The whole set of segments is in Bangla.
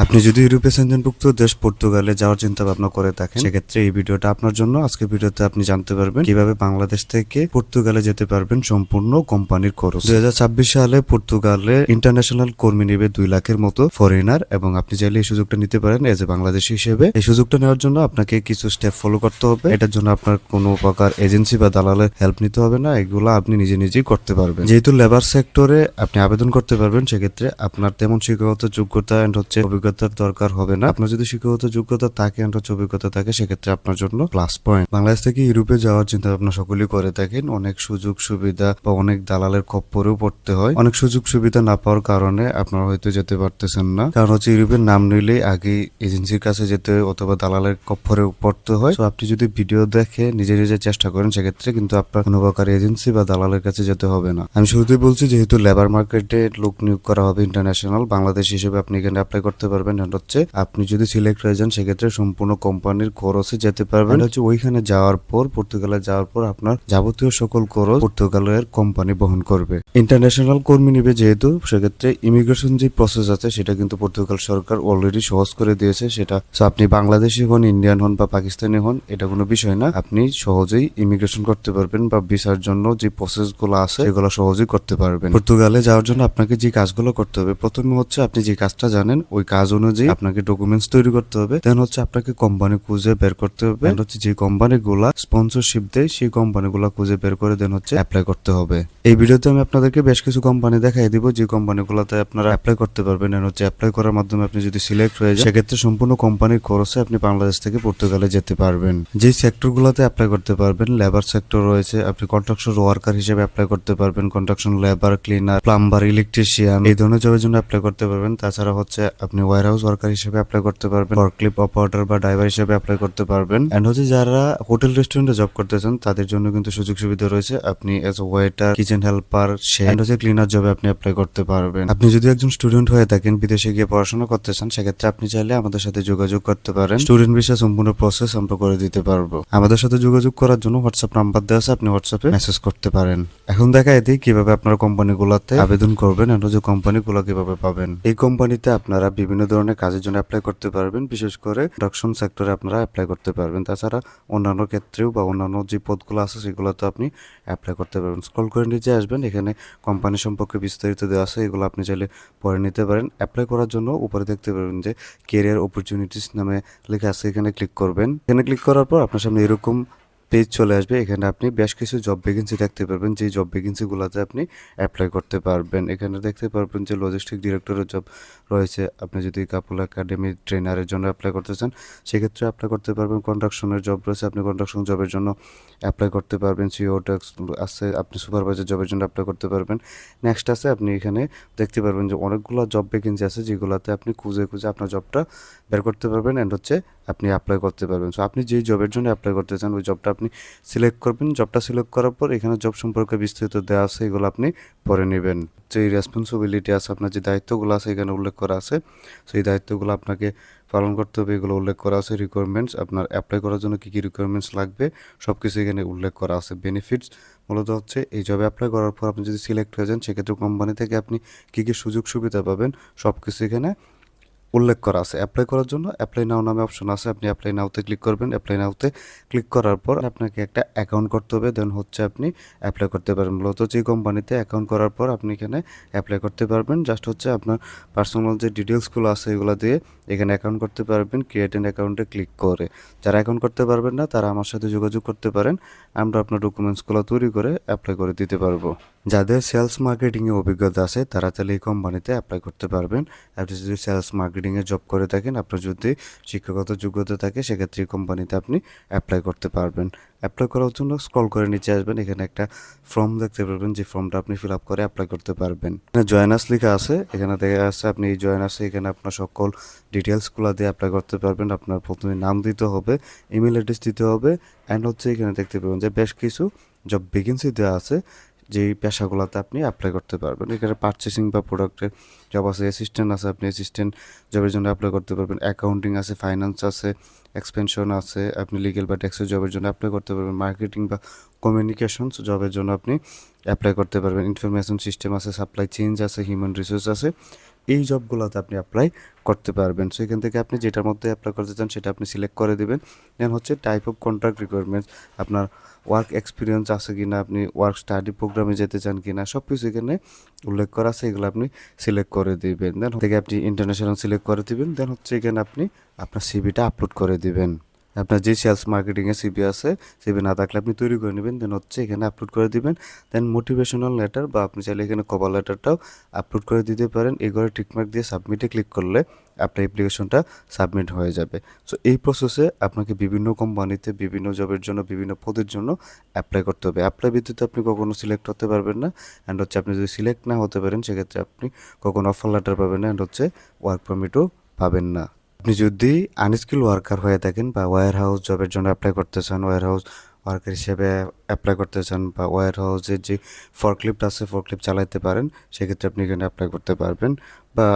আপনি যদি ইউরোপীয় সেনজেনভুক্ত দেশ পর্তুগালে যাওয়ার চিন্তা ভাবনা করে থাকেন, সেক্ষেত্রে এই ভিডিওটা আপনার জন্য। আজকে ভিডিওতে আপনি জানতে পারবেন কিভাবে বাংলাদেশ থেকে পর্তুগালে যেতে পারবেন সম্পূর্ণ কোম্পানির খরচ। 2026 সালে পর্তুগালে ইন্টারন্যাশনাল কর্মী নেবে 2 লাখের মতো ফরেনার, এবং আপনি চাইলে এই সুযোগটা নিতে পারেন এজ এ বাংলাদেশি হিসেবে। এই সুযোগটা নেওয়ার জন্য আপনাকে কিছু স্টেপ ফলো করতে হবে। এটার জন্য আপনার কোনো প্রকার এজেন্সি বা দালালের হেল্প নিতে হবে না, এগুলো আপনি নিজে নিজেই করতে পারবেন। যেহেতু লেবার সেক্টরে আপনি আবেদন করতে পারবেন, সেক্ষেত্রে আপনার তেমন শিক্ষাগত যোগ্যতা এন্ড অভিজ্ঞতার দরকার হবে না। আপনার যদি শিক্ষাগত যোগ্যতা থাকে এন্ড অভিজ্ঞতা থাকে, সেক্ষেত্রে আপনার জন্য প্লাস পয়েন্ট। বাংলাদেশ থেকে ইউরোপে যাওয়ার চিন্তা ভাবনা সকলেই করে থাকেন। অনেক সুযোগ সুবিধা বা অনেক দালালের খপ্পরেও পড়তে হয়। অনেক সুযোগ সুবিধা না পাওয়ার কারণে আপনারা হয়তো যেতে পারতেছেন না, কারণ ইউরোপের নাম নিলেই আগে এজেন্সির কাছে যেতে হয় অথবা দালালের খপ্পরে পড়তে হয়। তো আপনি যদি ভিডিও দেখে নিজে নিজে চেষ্টা করেন, সেক্ষেত্রে কিন্তু আপনার কোনো প্রকার এজেন্সি বা দালালের কাছে যেতে হবে না। আমি শুরুতেই বলছি, যেহেতু লেবার মার্কেটে লোক নিয়োগ করা হবে ইন্টারন্যাশনাল, বাংলাদেশ হিসেবে আপনি এখানে অ্যাপ্লাই করতে পারবেন। আপনি যদি সিলেক্ট হয়ে যান, সেক্ষেত্রে সম্পূর্ণ কোম্পানির খরচে যেতে পারবেন। ওইখানে যাওয়ার পর, পর্তুগালে যাওয়ার পর আপনার যাবতীয় সকল খরচ পর্তুগালের কোম্পানি বহন করবে। ইন্টারন্যাশনাল কর্মী নিবে যেহেতু, সেক্ষেত্রে ইমিগ্রেশন যে প্রসেস আছে সেটা কিন্তু পর্তুগাল সরকার অলরেডি সহজ করে দিয়েছে। সেটা আপনি বাংলাদেশি হন, ইন্ডিয়ান হন বা পাকিস্তানি হন, এটা কোনো বিষয় না। আপনি সহজেই ইমিগ্রেশন করতে পারবেন বা ভিসার জন্য যে প্রসেস গুলো আছে সেগুলো সহজেই করতে পারবেন। পর্তুগালে যাওয়ার জন্য আপনাকে যে কাজগুলো করতে হবে, প্রথমে হচ্ছে আপনি যে কাজটা জানেন ওই কাজ অনুযায়ী আপনাকে ডকুমেন্টস তৈরি করতে হবে। দেন হচ্ছে আপনাকে কোম্পানি খুঁজে বের করতে হবে। যে কোম্পানিগুলা স্পন্সরশিপ দেয় সেই কোম্পানিগুলা খুঁজে বের করে দেন অ্যাপ্লাই করতে হবে। এই ভিডিওতে আমি আপনাদেরকে বেশ কিছু কোম্পানি দেখাই দিব, যে কোম্পানিগুলোতে আপনারা অ্যাপ্লাই করতে পারবেন। অ্যাপ্লাই করার মাধ্যমে আপনি যদি সিলেক্ট হয়ে যান, সেক্ষেত্রে সম্পূর্ণ কোম্পানির খরচে আপনি বাংলাদেশ থেকে পর্তুগালে যেতে পারবেন। যে সেক্টরগুলোতে অ্যাপ্লাই করতে পারবেন, লেবার সেক্টর রয়েছে, আপনি কন্ট্রাকশন ওয়ার্কার হিসেবে অ্যাপ্লাই করতে পারবেন। Contraction labour, cleaner, plumber, electrician এই ধরনের জবের জন্য অ্যাপ্লাই করতে পারবেন। তাছাড়া আপনি ওয়্যার হাউস ওয়ার্কার হিসেবে অ্যাপ্লাই করতে পারবেন। ফরক্লিফট অপারেটর বা ড্রাইভার হিসেবে অ্যাপ্লাই করতে পারবেন। এন্ড যারা হোটেল রেস্টুরেন্টে জব করতেছেন, তাদের জন্য কিন্তু সুযোগ সুবিধা রয়েছে। আপনি as waiter, kitchen helper, chef, cleaner জবে আপনি অ্যাপ্লাই করতে পারবেন। আপনি যদি একজন স্টুডেন্ট হয়ে থাকেন, বিদেশে গিয়ে পড়াশোনা করতে চান, সেক্ষেত্রে আপনি চাইলে আমাদের সাথে যোগাযোগ করতে পারেন। স্টুডেন্ট ভিসা সম্পূর্ণ প্রসেস আমরা করে দিতে পারবো। আমাদের সাথে যোগাযোগ করার জন্য হোয়াটসঅ্যাপ নাম্বার দেওয়া আছে, আপনি হোয়াটসঅ্যাপে মেসেজ করতে পারেন। এখন দেখাই দিই কিভাবে আপনারা কোম্পানিগুলোতে আবেদন করবেন এন্ড কোম্পানিগুলো কিভাবে পাবেন। এই কোম্পানিতে আপনারা বিভিন্ন ধরনের কাজের জন্য অ্যাপ্লাই করতে পারবেন। বিশেষ করে প্রোডাকশন সেক্টরে আপনারা অ্যাপ্লাই করতে পারবেন। তাছাড়া অন্যান্য ক্ষেত্রেও বা অন্যান্য যে পদগুলো আছে সেগুলোতে আপনি অ্যাপ্লাই করতে পারবেন। স্ক্রল করে নিচে আসবেন, এখানে কোম্পানি সম্পর্কে বিস্তারিত দেওয়া আছে, এগুলো আপনি চাইলে পড়ে নিতে পারেন। অ্যাপ্লাই করার জন্য উপরে দেখতে পারবেন যে ক্যারিয়ার অপরচুনিটিস নামে লেখা আছে, এখানে ক্লিক করবেন। এখানে ক্লিক করার পর আপনার সামনে এরকম পেজ চলে আসবে। এখানে আপনি বেশ কিছু জব ভ্যাকেন্সি দেখতে পারবেন, যে জব ভ্যাকেন্সিগুলোতে আপনি অ্যাপ্লাই করতে পারবেন। এখানে দেখতে পারবেন যে লজিস্টিক ডিরেক্টরের জব রয়েছে। আপনি যদি কাপুল একাডেমি ট্রেনারের জন্য অ্যাপ্লাই করতে চান, সেক্ষেত্রে অ্যাপ্লাই করতে পারবেন। কন্ট্রাকশনের জব রয়েছে, আপনি কন্ট্রাকশন জবের জন্য অ্যাপ্লাই করতে পারবেন। সিও ট্যাক্স আছে, আপনি সুপারভাইজার জবের জন্য অ্যাপ্লাই করতে পারবেন। নেক্সট আছে, আপনি এখানে দেখতে পারবেন যে অনেকগুলো জব ভ্যাকেন্সি আছে, যেগুলোতে আপনি খুঁজে খুঁজে আপনার জবটা বের করতে পারবেন এন্ড আপনি অ্যাপ্লাই করতে পারবেন। সো আপনি যেই জবের জন্য অ্যাপ্লাই করতে চান ওই জবটা আপনি সিলেক্ট করবেন। জবটা সিলেক্ট করার পর এখানে জব সম্পর্কে বিস্তারিত দেওয়া আছে, এগুলো আপনি পড়ে নেবেন। যে রেসপন্সিবিলিটি আছে, আপনার যে দায়িত্বগুলো আছে এখানে উল্লেখ করা আছে, সেই দায়িত্বগুলো আপনাকে পালন করতে হবে, এগুলো উল্লেখ করা আছে। রিকোয়ারমেন্টস, আপনার অ্যাপ্লাই করার জন্য কী কী রিকোয়ারমেন্টস লাগবে সব কিছু এখানে উল্লেখ করা আছে। বেনিফিটস মূলত এই জবে অ্যাপ্লাই করার পর আপনি যদি সিলেক্ট হয়ে যান, সেক্ষেত্রে কোম্পানি থেকে আপনি কী কী সুযোগ সুবিধা পাবেন সব কিছু এখানে উল্লেখ করা আছে। অ্যাপ্লাই করার জন্য অ্যাপ্লাই নাও নামে অপশন আছে, আপনি অ্যাপ্লাই নাওতে ক্লিক করবেন। অ্যাপ্লাই নাওতে ক্লিক করার পর আপনাকে একটা অ্যাকাউন্ট করতে হবে, দেন আপনি অ্যাপ্লাই করতে পারবেন। মূলত যে কোম্পানিতে অ্যাকাউন্ট করার পর আপনি এখানে অ্যাপ্লাই করতে পারবেন। জাস্ট আপনার পার্সোনাল যে ডিটেলসগুলো আছে এগুলো দিয়ে এখানে অ্যাকাউন্ট করতে পারবেন, ক্রিয়েট অ্যান অ্যাকাউন্টে ক্লিক করে। যারা অ্যাকাউন্ট করতে পারবেন না, তারা আমার সাথে যোগাযোগ করতে পারেন, আমরা আপনার ডকুমেন্টসগুলো তৈরি করে অ্যাপ্লাই করে দিতে পারবো। যাদের সেলস মার্কেটিংয়ে অভিজ্ঞতা আছে, তারা তাহলে এই কোম্পানিতে অ্যাপ্লাই করতে পারবেন। আপনি যদি সেলস মার্কেটিংয়ে জব করে থাকেন, আপনার যদি শিক্ষাগত যোগ্যতা থাকে, সেক্ষেত্রে এই কোম্পানিতে আপনি অ্যাপ্লাই করতে পারবেন। অ্যাপ্লাই করার জন্য স্ক্রল করে নিচে আসবেন, এখানে একটা ফর্ম দেখতে পারবেন, যে ফর্মটা আপনি ফিল আপ করে অ্যাপ্লাই করতে পারবেন। এখানে জয়েনার্স লেখা আছে, এখানে দেখা যাচ্ছে আপনি এই জয়েনার্সে এখানে আপনার সকল ডিটেলসগুলো দিয়ে অ্যাপ্লাই করতে পারবেন। আপনার প্রথমে নাম দিতে হবে, ইমেল অ্যাড্রেস দিতে হবে, অ্যান্ড এখানে দেখতে পাবেন যে বেশ কিছু জব ভ্যাকেন্সি দেওয়া আছে, যেই পেশাগুলোতে আপনি অ্যাপ্লাই করতে পারবেন। এখানে পারচেসিং বা প্রোডাক্টের জব আছে, অ্যাসিস্ট্যান্ট আছে, আপনি অ্যাসিস্ট্যান্ট জবের জন্য অ্যাপ্লাই করতে পারবেন। অ্যাকাউন্টিং আছে, ফাইন্যান্স আছে, এক্সপেনশন আছে, আপনি লিগেল বা ট্যাক্সের জবের জন্য অ্যাপ্লাই করতে পারবেন। মার্কেটিং বা কমিউনিকেশনস জবের জন্য আপনি অ্যাপ্লাই করতে পারবেন। ইনফরমেশন সিস্টেম আছে, সাপ্লাই চেঞ্জ আছে, হিউম্যান রিসোর্স আছে, এই জবগুলোতে আপনি অ্যাপ্লাই করতে পারবেন। সো এখান থেকে আপনি যেটার মধ্যে অ্যাপ্লাই করতে চান সেটা আপনি সিলেক্ট করে দিবেন। দেন হচ্ছে টাইপ অফ কন্ট্রাক্ট রিকোয়ারমেন্টস, আপনার ওয়ার্ক এক্সপিরিয়েন্স আছে কিনা, আপনি ওয়ার্ক স্টাডি প্রোগ্রামে যেতে চান কিনা, সব কিছু এখানে উল্লেখ করা আছে, এগুলো আপনি সিলেক্ট করে দিবেন। দেন থেকে আপনি ইন্টারন্যাশনাল সিলেক্ট করে দিবেন। দেন হচ্ছে এখানে আপনি আপনার সিভিটা আপলোড করে দিবেন। আপনার যে সেলস মার্কেটিংয়ে সিভি আছে, সিভি না থাকলে আপনি তৈরি করে নেবেন। দেন হচ্ছে এখানে আপলোড করে দিবেন। দেন মোটিভেশনাল লেটার বা আপনি চাইলে এখানে কভার লেটারটাও আপলোড করে দিতে পারেন। এগুলো টিকমার্ক দিয়ে সাবমিটে ক্লিক করলে আপনার অ্যাপ্লিকেশনটা সাবমিট হয়ে যাবে। সো এই প্রসেসে আপনাকে বিভিন্ন কোম্পানিতে বিভিন্ন জবের জন্য বিভিন্ন পদের জন্য অ্যাপ্লাই করতে হবে। অ্যাপ্লাই ব্যতীত আপনি কখনো সিলেক্ট হতে পারবেন না। অ্যান্ড হচ্ছে আপনি যদি সিলেক্ট না হতে পারেন সেক্ষেত্রে আপনি কখনো অফার লেটার পাবেন না, অ্যান্ড হচ্ছে ওয়ার্ক পারমিটও পাবেন না। আপনি যদি আনস্কিল ওয়ার্কার হয়ে থাকেন বা ওয়্যার হাউস জবের জন্য অ্যাপ্লাই করতে চান, ওয়্যার হাউস ওয়ার্কার হিসেবে অ্যাপ্লাই করতে চান, বা ওয়্যার হাউসের যে ফরক্লিফট আছে ফরক্লিফট চালাতে পারেন, সেক্ষেত্রে আপনি এখানে অ্যাপ্লাই করতে পারবেন। বা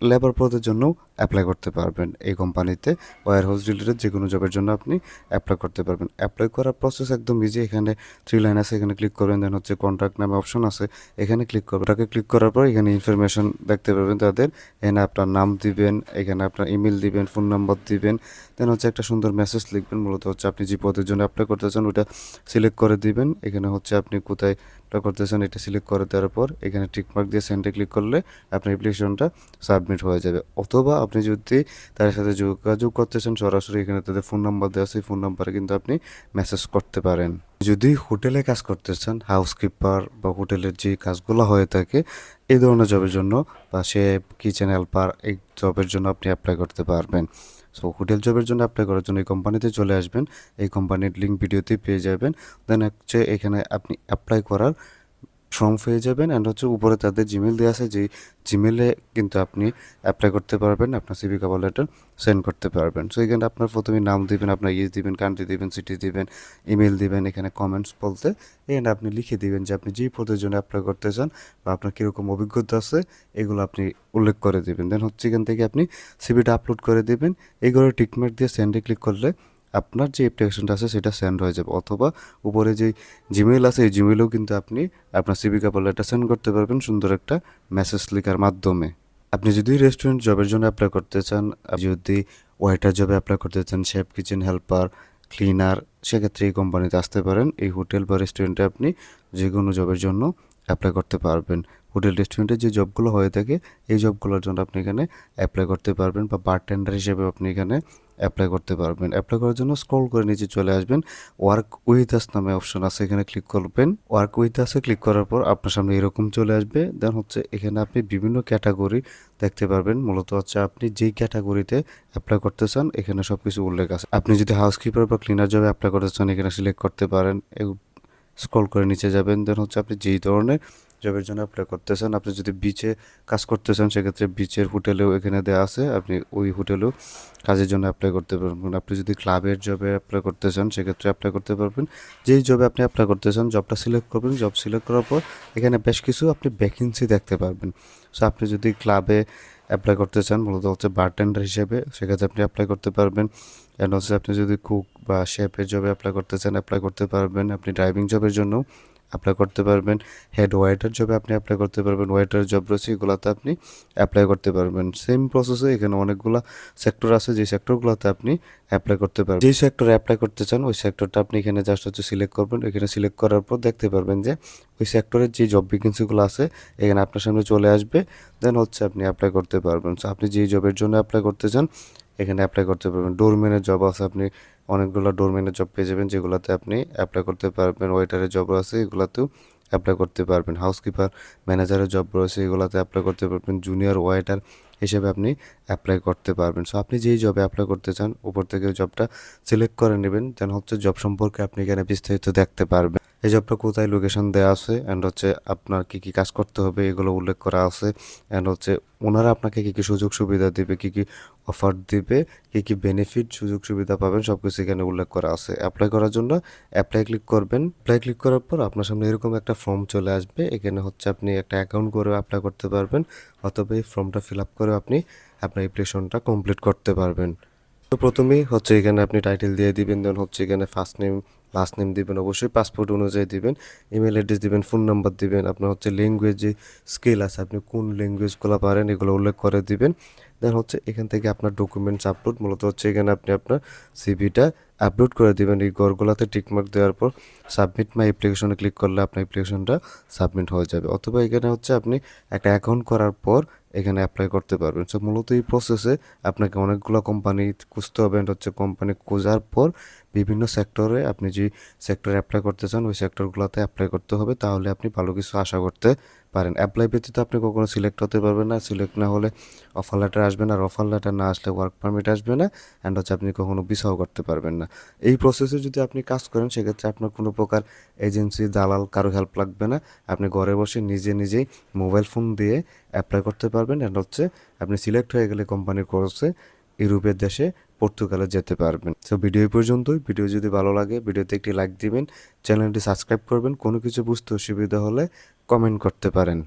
লেবার পদের জন্য অ্যাপ্লাই করতে পারবেন। এই কোম্পানিতে ওয়্যার হাউস রিলেটেড যে কোনো জবের জন্য আপনি অ্যাপ্লাই করতে পারবেন। অ্যাপ্লাই করার প্রসেস একদম ইজি। এখানে 3 লাইন আছে, এখানে ক্লিক করবেন। দেন হচ্ছে কন্ট্রাক্ট নামে অপশন আছে, এখানে ক্লিক করবেন। ওটাকে ক্লিক করার পর এখানে ইনফরমেশন দেখতে পাবেন তাদের। এখানে আপনার নাম দিবেন, এখানে আপনার ইমেল দিবেন, ফোন নাম্বার দিবেন। দেন হচ্ছে একটা সুন্দর মেসেজ লিখবেন। মূলত হচ্ছে আপনি যে পদের জন্য অ্যাপ্লাই করতে চান ওটা সিলেক্ট করে দিবেন। এখানে হচ্ছে আপনি কোথায় অ্যাপ্লাই করতে চান এটা সিলেক্ট করে দেওয়ার পর এখানে টিকমার্ক দিয়ে সেন্ডে ক্লিক করলে আপনার অ্যাপ্লিকেশনটা সাবমিট হয়ে যাবে। অথবা আপনি যদি তাদের সাথে যোগাযোগ করতে চান সরাসরি, এখানে তাদের ফোন নাম্বার দেওয়া আছে, ফোন নাম্বারে কিন্তু আপনি মেসেজ করতে পারেন। যদি হোটেলে কাজ করতে চান, হাউসকিপার বা হোটেলের যে কাজগুলো হয়ে থাকে এই ধরনের জবের জন্য, বা শেফ, কিচেন হেল্পার, এই জবের জন্য আপনি অ্যাপ্লাই করতে পারবেন। সো হোটেল জবের জন্য অ্যাপ্লাই করার জন্য এই কোম্পানিতে চলে আসবেন। এই কোম্পানির লিঙ্ক ভিডিওতেই পেয়ে যাবেন। দেন হচ্ছে এখানে আপনি অ্যাপ্লাই করার ফর্ম পেয়ে যাবেন। অ্যান্ড হচ্ছে উপরে তাদের জিমেল দেওয়া আছে, যে জিমেলে কিন্তু আপনি অ্যাপ্লাই করতে পারবেন, আপনার সিভি কভার লেটার সেন্ড করতে পারবেন। সো এখানে আপনার প্রথমে নাম দিবেন, আপনার ইয়েস দিবেন, কান্ট্রি দিবেন, সিটি দিবেন, ইমেল দিবেন। এখানে কমেন্টস বলতে এখানে আপনি লিখে দিবেন যে আপনি যেই পদের জন্য অ্যাপ্লাই করতে চান বা আপনার কীরকম অভিজ্ঞতা আছে এগুলো আপনি উল্লেখ করে দিবেন। দেন হচ্ছে এখান থেকে আপনি সিভিটা আপলোড করে দিবেন। এইগুলো টিকমার্ক দিয়ে সেন্ডে ক্লিক করলে আপনার যে অ্যাপ্লিকেশনটা আছে সেটা সেন্ড হয়ে যাবে। অথবা উপরে যে জিমেল আছে এই জিমেলেও কিন্তু আপনি আপনার সিভি কভার লেটার সেন্ড করতে পারবেন সুন্দর একটা মেসেজ লেখার মাধ্যমে। আপনি যদি রেস্টুরেন্ট জবের জন্য অ্যাপ্লাই করতে চান, যদি ওয়েটার জবে অ্যাপ্লাই করতে চান, শেফ, কিচেন হেল্পার, ক্লিনার, সেক্ষেত্রে এই কোম্পানিতে আসতে পারেন। এই হোটেল বা রেস্টুরেন্টে আপনি যে কোনো জবের জন্য অ্যাপ্লাই করতে পারবেন। হোটেল রেস্টুরেন্টে যে জবগুলো হয়ে থাকে এই জবগুলোর জন্য আপনি এখানে অ্যাপ্লাই করতে পারবেন, বা বারটেন্ডার হিসেবে আপনি এখানে অ্যাপ্লাই করতে পারবেন। অ্যাপ্লাই করার জন্য স্ক্রল করে নিচে চলে আসবেন, ওয়ার্ক উইথ আস নামে অপশন আছে, এখানে ক্লিক করবেন। ওয়ার্ক উইথ আসে ক্লিক করার পর আপনার সামনে এরকম চলে আসবে। দেন হচ্ছে এখানে আপনি বিভিন্ন ক্যাটাগরি দেখতে পারবেন। মূলত হচ্ছে আপনি যেই ক্যাটাগরিতে অ্যাপ্লাই করতে চান এখানে সব কিছু উল্লেখ আছে। আপনি যদি হাউসকিপার বা ক্লিনার জবে অ্যাপ্লাই করতে চান এখানে সিলেক্ট করতে পারেন। স্ক্রল করে নিচে যাবেন। দেন হচ্ছে আপনি যেই ধরনের জবের জন্য অ্যাপ্লাই করতে চান, আপনি যদি বিচে কাজ করতে চান সেক্ষেত্রে বিচের হোটেলেও এখানে দেওয়া আছে, আপনি ওই হোটেলেও কাজের জন্য অ্যাপ্লাই করতে পারবেন। আপনি যদি ক্লাবের জবে অ্যাপ্লাই করতে চান সেক্ষেত্রে অ্যাপ্লাই করতে পারবেন। যেই জবে আপনি অ্যাপ্লাই করতে চান জবটা সিলেক্ট করবেন। জব সিলেক্ট করার পর এখানে বেশ কিছু আপনি ভ্যাকেন্সি দেখতে পারবেন। সো আপনি যদি ক্লাবে অ্যাপ্লাই করতে চান মূলত হচ্ছে বারটেন্ডার হিসেবে, সেক্ষেত্রে আপনি অ্যাপ্লাই করতে পারবেন। অ্যান্ড হচ্ছে আপনি যদি কুক বা শেফের জবে অ্যাপ্লাই করতে চান অ্যাপ্লাই করতে পারবেন। আপনি ড্রাইভিং জবের জন্য অ্যাপ্লাই করতে পারবেন। হেড ওয়েটার জবে আপনি অ্যাপ্লাই করতে পারবেন। ওয়েটার জব রয়েছে এগুলোতে আপনি অ্যাপ্লাই করতে পারবেন। সেম প্রসেসে এখানে অনেকগুলো সেক্টর আছে, যে সেক্টরগুলোতে আপনি অ্যাপ্লাই করতে পারবেন। যেই সেক্টরে অ্যাপ্লাই করতে চান ওই সেক্টরটা আপনি এখানে জাস্ট হচ্ছে সিলেক্ট করবেন। এখানে সিলেক্ট করার পর দেখতে পারবেন যে ওই সেক্টরের যে জব ভ্যাকেন্সিগুলো আছে এখানে আপনার সামনে চলে আসবে। দেন হচ্ছে আপনি অ্যাপ্লাই করতে পারবেন। সো আপনি যেই জবের জন্য অ্যাপ্লাই করতে চান এখানে অ্যাপ্লাই করতে পারবেন। ডোরম্যানের জব আছে, আপনি অনেকগুলো ডোরম্যানের জব পেয়ে যাবেন যেগুলোতে আপনি অ্যাপ্লাই করতে পারবেন। ওয়েটারের জব আছে এগুলোতেও অ্যাপ্লাই করতে পারবেন। হাউসকিপার, ম্যানেজারের জব রয়েছে এগুলোতে অ্যাপ্লাই করতে পারবেন। জুনিয়র ওয়েটার হিসেবে আপনি অ্যাপ্লাই করতে পারবেন। সো আপনি যেই জবে অ্যাপ্লাই করতে চান উপর থেকে জবটা সিলেক্ট করে নেবেন। দেন হচ্ছে জব সম্পর্কে আপনি এখানে বিস্তারিত দেখতে পারবেন। এই জবটা কোথায় লোকেশন দেওয়া আছে, অ্যান্ড হচ্ছে আপনার কী কী কাজ করতে হবে এগুলো উল্লেখ করা আছে। অ্যান্ড হচ্ছে ওনারা আপনাকে কী কী সুযোগ সুবিধা দেবে, কী কী অফার দিবে, কী কী বেনিফিট সুযোগ সুবিধা পাবেন সব কিছু এখানে উল্লেখ করা আছে। অ্যাপ্লাই করার জন্য অ্যাপ্লাই ক্লিক করবেন। অ্যাপ্লাই ক্লিক করার পর আপনার সামনে এরকম একটা ফর্ম চলে আসবে। এখানে হচ্ছে আপনি একটা অ্যাকাউন্ট করে অ্যাপ্লাই করতে পারবেন, অথবা এই ফর্মটা ফিল আপ করে আপনি আপনার অ্যাপ্লিকেশনটা কমপ্লিট করতে পারবেন। তো প্রথমেই হচ্ছে এখানে আপনি টাইটেল দিয়ে দিবেন। দেন হচ্ছে এখানে ফার্স্ট নেম, লাস্ট নেম দিবেন, অবশ্যই পাসপোর্ট অনুযায়ী দিবেন, ইমেল অ্যাড্রেস দিবেন, ফোন নাম্বার দিবেন, আপনার হচ্ছে ল্যাঙ্গুয়েজ যে স্কিল আছে আপনি কোন ল্যাঙ্গুয়েজগুলো পারেন এগুলো উল্লেখ করে দিবেন। দেন হচ্ছে এখান থেকে আপনার ডকুমেন্টস আপলোড, মূলত হচ্ছে এখানে আপনি আপনার সিভিটা আপলোড করে দিবেন। এই ঘরগুলোতে টিকমার্ক দেওয়ার পর সাবমিট মাই অ্যাপ্লিকেশনে ক্লিক করলে আপনার অ্যাপ্লিকেশনটা সাবমিট হয়ে যাবে। অথবা এখানে হচ্ছে আপনি একটা অ্যাকাউন্ট করার পর এখানে অ্যাপ্লাই করতে পারবেন। সো মূলত এই প্রসেসে আপনাকে অনেকগুলো কোম্পানি খুঁজতে হবে, and হচ্ছে কোম্পানি খোঁজার পর বিভিন্ন সেক্টরে আপনি যে সেক্টরে অ্যাপ্লাই করতে চান ওই সেক্টরগুলোতে অ্যাপ্লাই করতে হবে, তাহলে আপনি ভালো কিছু আশা করতে পারেন। অ্যাপ্লাই ব্যতীত আপনি কখনো সিলেক্ট হতে পারবেন না, সিলেক্ট না হলে অফার লেটার আসবে না, আর অফার লেটার না আসলে ওয়ার্ক পারমিট আসবে না, অ্যান্ড হচ্ছে আপনি কখনো ভিসাও করতে পারবেন না। এই প্রসেসে যদি আপনি কাজ করেন সেক্ষেত্রে আপনার কোনো প্রকার এজেন্সি দালাল কারো হেল্প লাগবে না, আপনি ঘরে বসে নিজেই মোবাইল ফোন দিয়ে অ্যাপ্লাই করতে পারবেন, অ্যান্ড হচ্ছে আপনি সিলেক্ট হয়ে গেলে কোম্পানির কোর্সে ইউরোপের দেশে পর্তুগালে যেতে পারবেন। তো ভিডিও এই পর্যন্তই। ভিডিও যদি ভালো লাগে ভিডিওতে একটি লাইক দিবেন, চ্যানেলটি সাবস্ক্রাইব করবেন, কোনো কিছু বুঝতে অসুবিধা হলে কমেন্ট করতে পারেন।